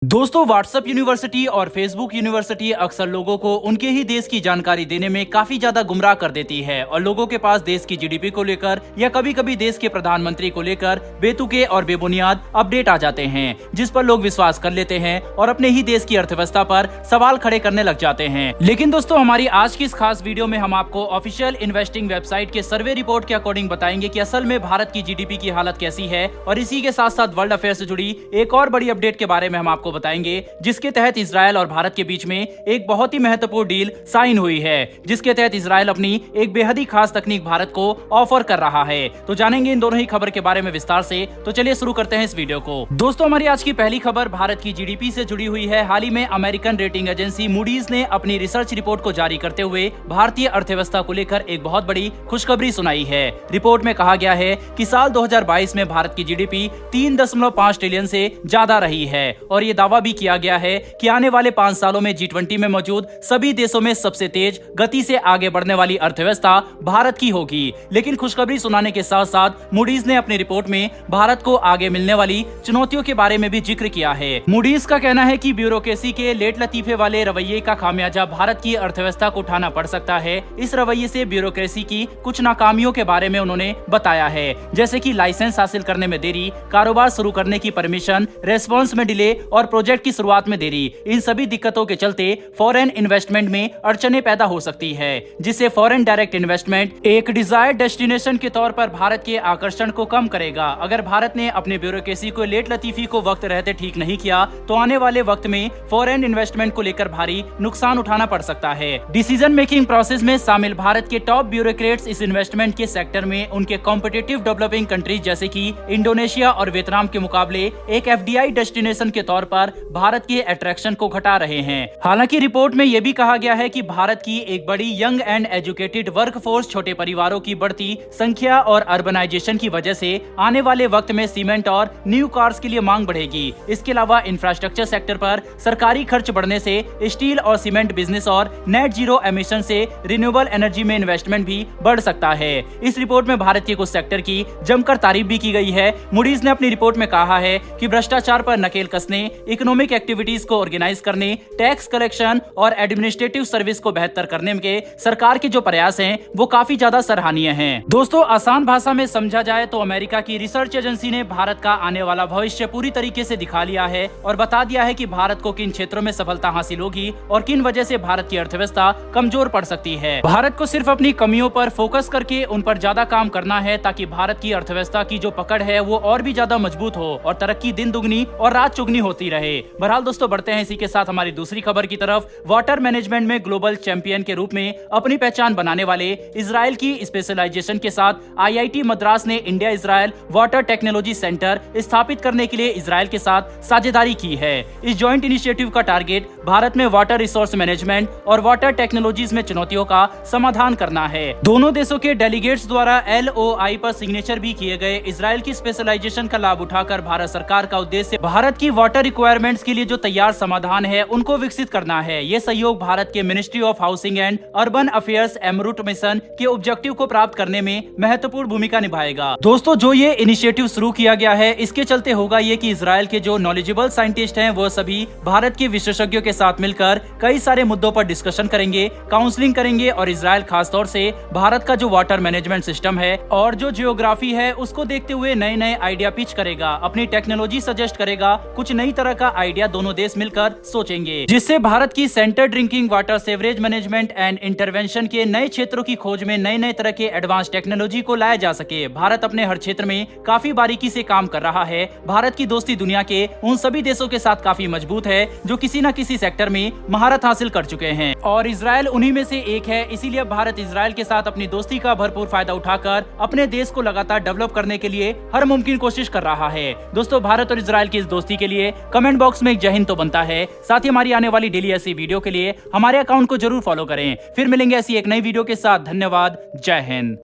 दोस्तों WhatsApp university और Facebook university अक्सर लोगों को उनके ही देश की जानकारी देने में काफी ज्यादा गुमराह कर देती है और लोगों के पास देश की जीडीपी को लेकर या कभी कभी देश के प्रधानमंत्री को लेकर बेतुके और बेबुनियाद अपडेट आ जाते हैं, जिस पर लोग विश्वास कर लेते हैं और अपने ही देश की अर्थव्यवस्था पर सवाल खड़े करने लग जाते हैं। लेकिन दोस्तों हमारी आज की इस खास वीडियो में हम आपको ऑफिशियल इन्वेस्टिंग वेबसाइट के सर्वे रिपोर्ट के अकॉर्डिंग बताएंगे कि असल में भारत की जीडीपी की हालत कैसी है, और इसी के साथ साथ वर्ल्ड अफेयर से जुड़ी एक और बड़ी अपडेट के बारे में हम आपको बताएंगे, जिसके तहत इजराइल और भारत के बीच में एक बहुत ही महत्वपूर्ण डील साइन हुई है, जिसके तहत इजराइल अपनी एक बेहद ही खास तकनीक भारत को ऑफर कर रहा है। तो जानेंगे इन दोनों ही खबर के बारे में विस्तार से। तो चलिए शुरू करते हैं इस वीडियो को। दोस्तों हमारी आज की पहली खबर भारत की जीडीपी से जुड़ी हुई है। हाल ही में अमेरिकन रेटिंग एजेंसी मूडीज ने अपनी रिसर्च रिपोर्ट को जारी करते हुए भारतीय अर्थव्यवस्था को लेकर एक बहुत बड़ी खुशखबरी सुनाई है। रिपोर्ट में कहा गया है कि साल 2022 में भारत की जीडीपी 3.5 ट्रिलियन से ज्यादा रही है, और ये दावा भी किया गया है कि आने वाले 5 सालों में G20 में मौजूद सभी देशों में सबसे तेज गति से आगे बढ़ने वाली अर्थव्यवस्था भारत की होगी। लेकिन खुशखबरी सुनाने के साथ साथ मूडीज ने अपनी रिपोर्ट में भारत को आगे मिलने वाली चुनौतियों के बारे में भी जिक्र किया है। मूडीज का कहना है कि ब्यूरोक्रेसी के लेट लतीफे वाले रवैये का खामियाजा भारत की अर्थव्यवस्था को उठाना पड़ सकता है। इस रवैये से ब्यूरोक्रेसी की कुछ नाकामियों के बारे में उन्होंने बताया है, जैसे कि लाइसेंस हासिल करने में देरी, कारोबार शुरू करने की परमिशन, रेस्पॉन्स में डिले और प्रोजेक्ट की शुरुआत में देरी। इन सभी दिक्कतों के चलते फॉरेन इन्वेस्टमेंट में अड़चने पैदा हो सकती है, जिससे फॉरेन डायरेक्ट इन्वेस्टमेंट एक डिजायर्ड डेस्टिनेशन के तौर पर भारत के आकर्षण को कम करेगा। अगर भारत ने अपने ब्यूरोक्रेसी को लेट लतीफी को वक्त रहते ठीक नहीं किया तो आने वाले वक्त में फॉरेन इन्वेस्टमेंट को लेकर भारी नुकसान उठाना पड़ सकता है। डिसीजन मेकिंग प्रोसेस में शामिल भारत के टॉप ब्यूरोक्रेट्स इस इन्वेस्टमेंट के सेक्टर में उनके कॉम्पिटिटिव डेवलपिंग कंट्रीज जैसे कि इंडोनेशिया और वियतनाम के मुकाबले एक एफडीआई डेस्टिनेशन के तौर पर भारत के अट्रैक्शन को घटा रहे हैं। हालांकि रिपोर्ट में यह भी कहा गया है कि भारत की एक बड़ी यंग एंड एजुकेटेड वर्कफोर्स, छोटे परिवारों की बढ़ती संख्या और अर्बनाइजेशन की वजह से आने वाले वक्त में सीमेंट और न्यू कार्स के लिए मांग बढ़ेगी। इसके अलावा इंफ्रास्ट्रक्चर सेक्टर पर सरकारी खर्च बढ़ने से स्टील और सीमेंट बिजनेस और नेट जीरो एमिशन से रिन्यूएबल एनर्जी में इन्वेस्टमेंट भी बढ़ सकता है। इस रिपोर्ट में भारत के कुछ सेक्टर की जमकर तारीफ भी की गई है। मूडीज ने अपनी रिपोर्ट में कहा है कि भ्रष्टाचार पर नकेल कसने, इकोनॉमिक एक्टिविटीज को ऑर्गेनाइज करने, टैक्स कलेक्शन और एडमिनिस्ट्रेटिव सर्विस को बेहतर करने के सरकार के जो प्रयास हैं वो काफी ज्यादा सराहनीय हैं। दोस्तों आसान भाषा में समझा जाए तो अमेरिका की रिसर्च एजेंसी ने भारत का आने वाला भविष्य पूरी तरीके से दिखा लिया है और बता दिया है कि भारत को किन क्षेत्रों में सफलता हासिल होगी और किन वजह से भारत की अर्थव्यवस्था कमजोर पड़ सकती है। भारत को सिर्फ अपनी कमियों पर फोकस करके उन पर ज्यादा काम करना है, ताकि भारत की अर्थव्यवस्था की जो पकड़ है वो और भी ज्यादा मजबूत हो और तरक्की दिन दुगनी और रात चुगनी होती रहे। बहरहाल दोस्तों बढ़ते हैं इसी के साथ हमारी दूसरी खबर की तरफ। वाटर मैनेजमेंट में ग्लोबल चैंपियन के रूप में अपनी पहचान बनाने वाले इजराइल की स्पेशलाइजेशन के साथ आईआईटी मद्रास ने India Israel water technology centre स्थापित करने के लिए इजराइल के साथ साझेदारी की है। इस जॉइंट इनिशिएटिव का टारगेट भारत में वाटर रिसोर्स मैनेजमेंट और वाटर टेक्नोलॉजीज में चुनौतियों का समाधान करना है। दोनों देशों के डेलीगेट्स द्वारा एलओआई पर सिग्नेचर भी किए गए। इजराइल की स्पेशलाइजेशन का लाभ उठाकर भारत सरकार का उद्देश्य भारत की वाटर रिक्वायरमेंट्स के लिए जो तैयार समाधान है उनको विकसित करना है। ये सहयोग भारत के ministry of housing and urban affairs AMRUT mission के ऑब्जेक्टिव को प्राप्त करने में महत्वपूर्ण भूमिका निभाएगा। दोस्तों जो ये इनिशिएटिव शुरू किया गया है इसके चलते होगा ये कि इजराइल के जो नॉलेजेबल साइंटिस्ट हैं वो सभी भारत के विशेषज्ञों के साथ मिलकर कई सारे मुद्दों पर डिस्कशन करेंगे, काउंसलिंग करेंगे, और इजराइल खासतौर से भारत का जो वाटर मैनेजमेंट सिस्टम है और जो जियोग्राफी है उसको देखते हुए नए नए आइडिया पिच करेगा, अपनी टेक्नोलॉजी सजेस्ट करेगा, कुछ नई तरह का आइडिया दोनों देश मिलकर सोचेंगे, जिससे भारत की centre drinking water sewerage management and intervention के नए क्षेत्रों की खोज में नए नए तरह के एडवांस टेक्नोलॉजी को लाया जा सके। भारत अपने हर क्षेत्र में काफी बारीकी से काम कर रहा है। भारत की दोस्ती दुनिया के उन सभी देशों के साथ काफी मजबूत है जो किसी न किसी सेक्टर में महारत हासिल कर चुके हैं, और इजराइल उन्हीं में से एक है। इसीलिए भारत इजराइल के साथ अपनी दोस्ती का भरपूर फायदा उठाकर अपने देश को लगातार डेवलप करने के लिए हर मुमकिन कोशिश कर रहा है। दोस्तों भारत और इजराइल की इस दोस्ती के लिए कमेंट बॉक्स में एक जय हिंद तो बनता है। साथ ही हमारी आने वाली डेली ऐसी वीडियो के लिए हमारे अकाउंट को जरूर फॉलो करें। फिर मिलेंगे ऐसी एक नई वीडियो के साथ। धन्यवाद। जय हिंद।